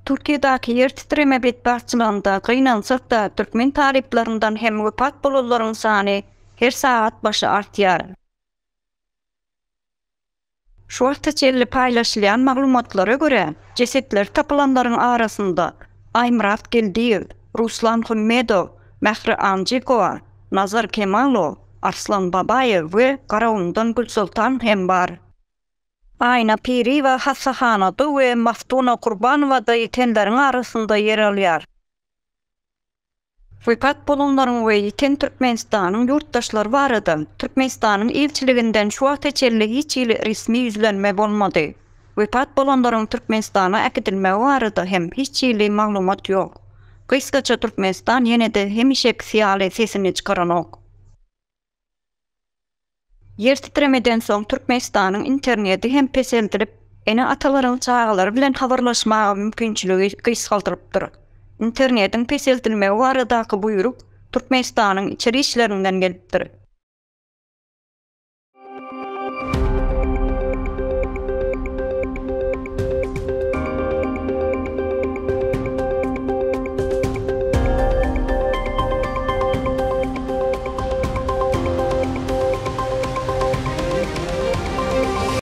Türkiýedäki ýer titreme bedbaçylygynda gynansak da türkmen taliplaryndan hem wepat bolanlaryň sany her saat başy artýar. Şu wagtçylly paýlaşylan maglumatlara görä, jesetler tapylanlaryň arasynda Aýmurat Geldiýew, Ruslan Hümmedow, Mähri Anjikowa, Nazar Kemalow, Arslan Babaýew we Garawndan Gülsultan hem bar. Aýna Piriwa Hassahanada we Maftuna Gurbanowa da ýetenleriň arasynda ýer alýar. Wepat bolanlaryň we ýeten Türkmenistanyň ýurtdaşlary barada Türkmenistanyň elçiliginden şu wagtçylly hiç ýyly resmi ýüzlenme bolmady. Wepat bolanlaryň Türkmenistana äkidilmegi barada hem hiç ýyly maglumat ýok. Kıskaça Türkmenistan ýene-de hemişek siýaly sesini çykaranok. Yer titremeden soň Türkmenistanyň interneti hem peseldirip, ene atalaryň çağalary bilen habarlaşmaga mümkinçiligi gysgaldyrypdyr. Internetiň peseltilmegi baradaky buýruk Türkmenistanyň içeri işlerinden gelipdir.